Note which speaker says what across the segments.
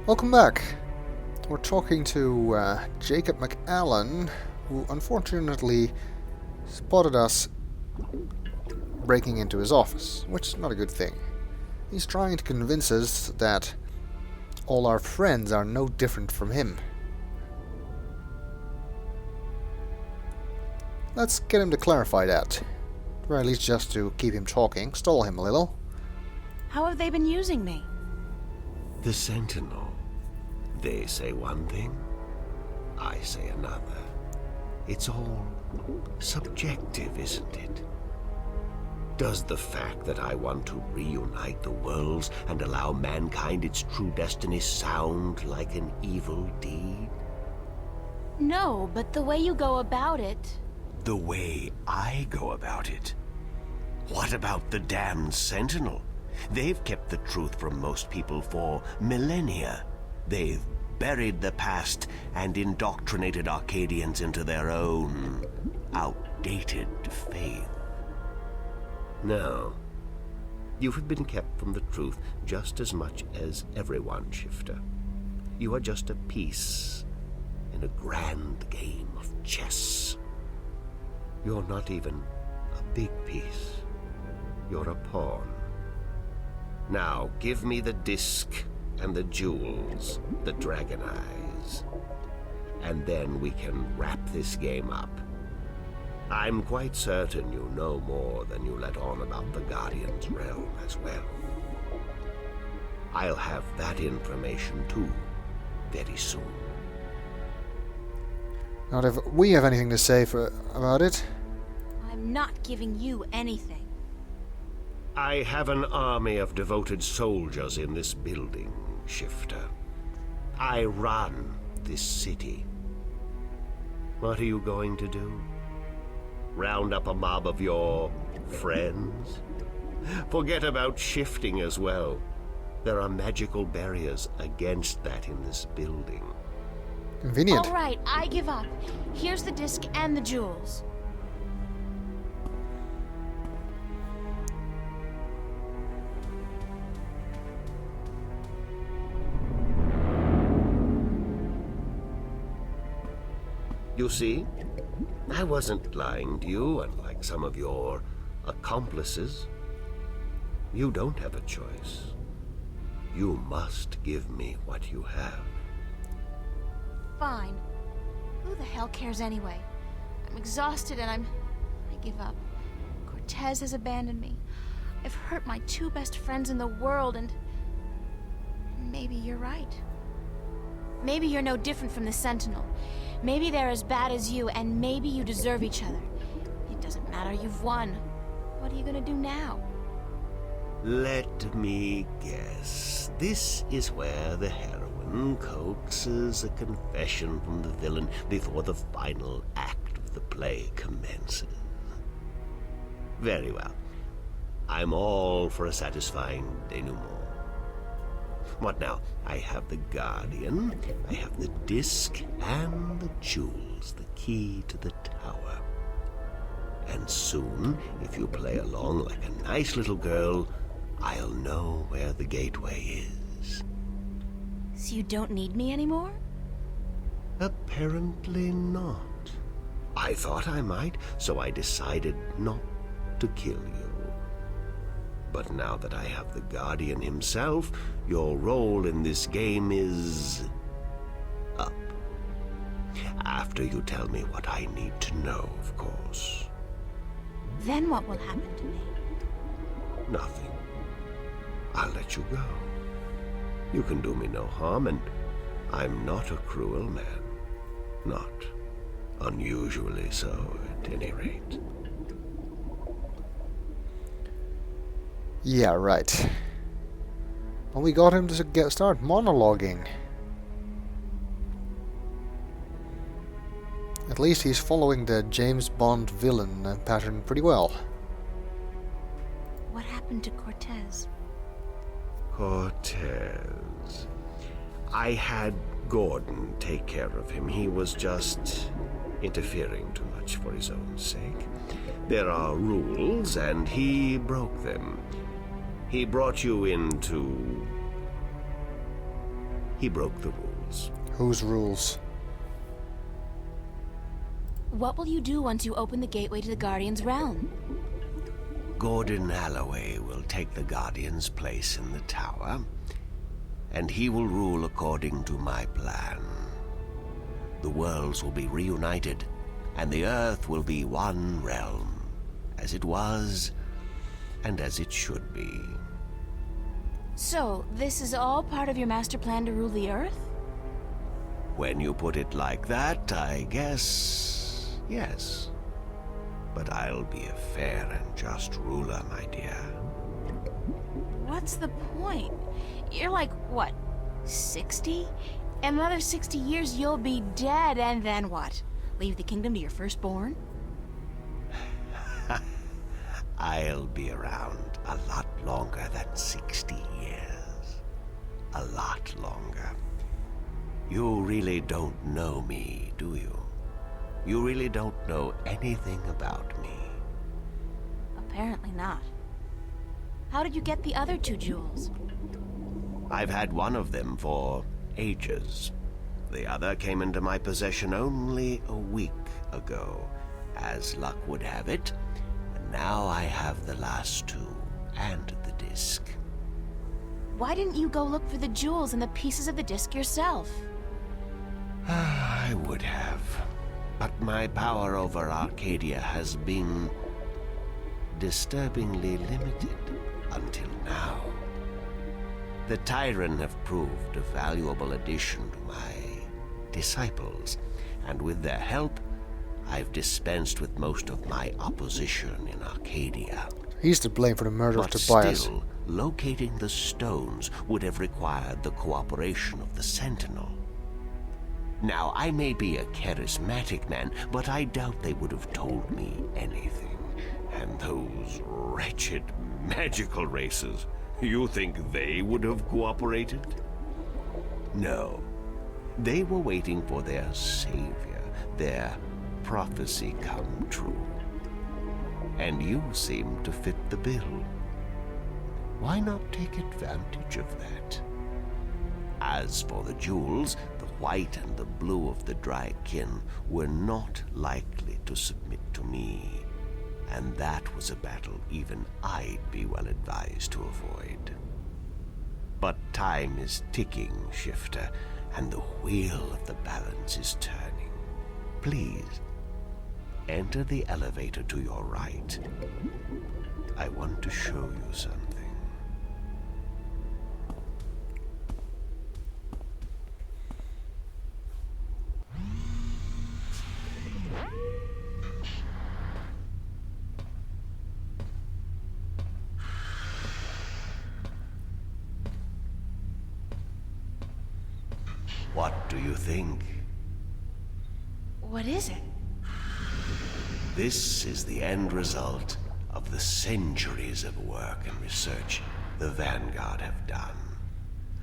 Speaker 1: Welcome back. We're talking to Jacoc McAllen, who unfortunately spotted us breaking into his office, which is not a good thing. He's trying to convince us that all our friends are no different from him. Let's get him to clarify that. Or at least just to keep him talking, stall him a little.
Speaker 2: How have they been using me?
Speaker 3: The Sentinel. They say one thing, I say another. It's all subjective, isn't it? Does the fact that I want to reunite the worlds and allow mankind its true destiny sound like an evil deed?
Speaker 2: No, but the way you go about it...
Speaker 3: The way I go about it? What about the damned Sentinel? They've kept the truth from most people for millennia. They've buried the past and indoctrinated Arcadians into their own outdated faith. No. You have been kept from the truth just as much as everyone, Shifter. You are just a piece in a grand game of chess. You're not even a big piece. You're a pawn. Now, give me the disc and the jewels, the dragon eyes. And then we can wrap this game up. I'm quite certain you know more than you let on about the Guardian's realm as well. I'll have that information too, very soon.
Speaker 1: Not if we have anything to say about it.
Speaker 2: I'm not giving you anything.
Speaker 3: I have an army of devoted soldiers in this building, Shifter. I run this city. What are you going to do? Round up a mob of your friends? Forget about shifting as well. There are magical barriers against that in this building.
Speaker 1: Convenient.
Speaker 2: All right, I give up. Here's the disc and the jewels.
Speaker 3: You see, I wasn't lying to you, unlike some of your accomplices. You don't have a choice. You must give me what you have.
Speaker 2: Fine. Who the hell cares anyway? I'm exhausted and I give up. Cortez has abandoned me. I've hurt my two best friends in the world and maybe you're right. Maybe you're no different from the Sentinel. Maybe they're as bad as you, and maybe you deserve each other. It doesn't matter, you've won. What are you gonna do now?
Speaker 3: Let me guess. This is where the heroine coaxes a confession from the villain before the final act of the play commences. Very well. I'm all for a satisfying denouement. What now? I have the Guardian, I have the disc, and the jewels, the key to the tower. And soon, if you play along like a nice little girl, I'll know where the gateway is.
Speaker 2: So you don't need me anymore?
Speaker 3: Apparently not. I thought I might, so I decided not to kill you. But now that I have the Guardian himself, your role in this game is up. After you tell me what I need to know, of course.
Speaker 2: Then what will happen to me?
Speaker 3: Nothing. I'll let you go. You can do me no harm, and I'm not a cruel man. Not unusually so, at any rate.
Speaker 1: Yeah, right. Well, we got him to start monologuing. At least he's following the James Bond villain pattern pretty well.
Speaker 2: What happened to Cortez?
Speaker 3: Cortez. I had Gordon take care of him. He was just interfering too much for his own sake. There are rules, and he broke them. He brought you into He broke the rules.
Speaker 1: Whose rules?
Speaker 2: What will you do once you open the gateway to the Guardian's realm?
Speaker 3: Gordon Alloway will take the Guardian's place in the tower, and he will rule according to my plan. The worlds will be reunited, and the Earth will be one realm, as it was, and as it should be.
Speaker 2: So, this is all part of your master plan to rule the Earth?
Speaker 3: When you put it like that, I guess, yes. But I'll be a fair and just ruler, my dear.
Speaker 2: What's the point? You're like, what, 60? In another 60 years, you'll be dead, and then what? Leave the kingdom to your firstborn?
Speaker 3: I'll be around a lot longer than 60 years. A lot longer. You really don't know me, do you? You really don't know anything about me.
Speaker 2: Apparently not. How did you get the other 2 jewels?
Speaker 3: I've had one of them for ages. The other came into my possession only a week ago, as luck would have it, and now I have the last 2 and the disc.
Speaker 2: Why didn't you go look for the jewels and the pieces of the disc yourself?
Speaker 3: I would have, but my power over Arcadia has been disturbingly limited until now. The Tyran have proved a valuable addition to my disciples, and with their help, I've dispensed with most of my opposition in Arcadia.
Speaker 1: He's to blame for the murder of
Speaker 3: But
Speaker 1: Tobias.
Speaker 3: still, locating the stones would have required the cooperation of the Sentinel. Now, I may be a charismatic man, but I doubt they would have told me anything. And those wretched magical races, you think they would have cooperated? No. They were waiting for their savior, their prophecy come true. And you seem to fit the bill. Why not take advantage of that? As for the jewels, the white and the blue of the Drykin were not likely to submit to me, and that was a battle even I'd be well advised to avoid. But time is ticking, Shifter, and the wheel of the balance is turning. Please, enter the elevator to your right. I want to show you something. What do you think?
Speaker 2: What is it?
Speaker 3: This is the end result of the centuries of work and research the Vanguard have done.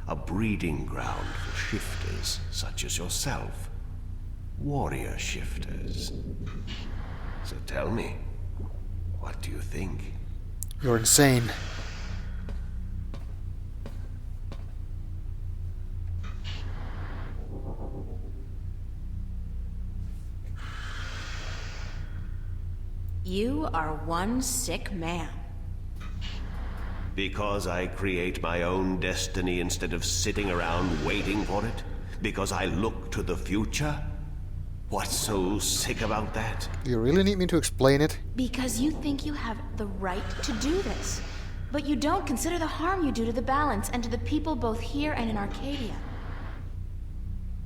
Speaker 3: A breeding ground for shifters such as yourself. Warrior shifters. So tell me, what do you think?
Speaker 1: You're insane.
Speaker 2: You are one sick man.
Speaker 3: Because I create my own destiny instead of sitting around waiting for it? Because I look to the future? What's so sick about that?
Speaker 1: Do you really need me to explain it?
Speaker 2: Because you think you have the right to do this. But you don't consider the harm you do to the balance and to the people both here and in Arcadia.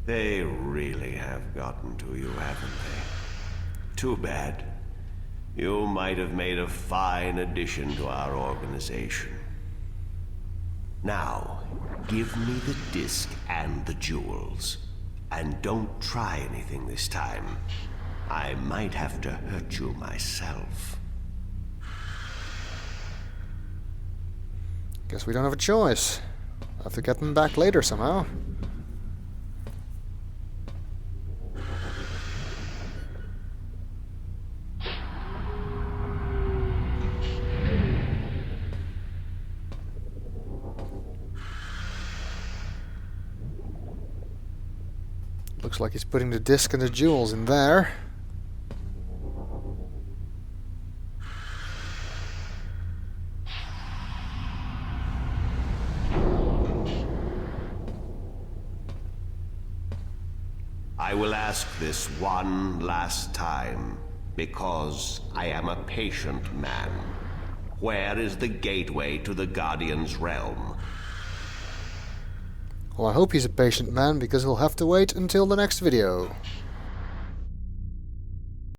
Speaker 3: They really have gotten to you, haven't they? Too bad. You might have made a fine addition to our organization. Now, give me the disc and the jewels. And don't try anything this time. I might have to hurt you myself.
Speaker 1: Guess we don't have a choice. I'll have to get them back later somehow. Looks like he's putting the disc and the jewels in there.
Speaker 3: I will ask this one last time, because I am a patient man. Where is the gateway to the Guardian's realm?
Speaker 1: Well, I hope he's a patient man, because he'll have to wait until the next video.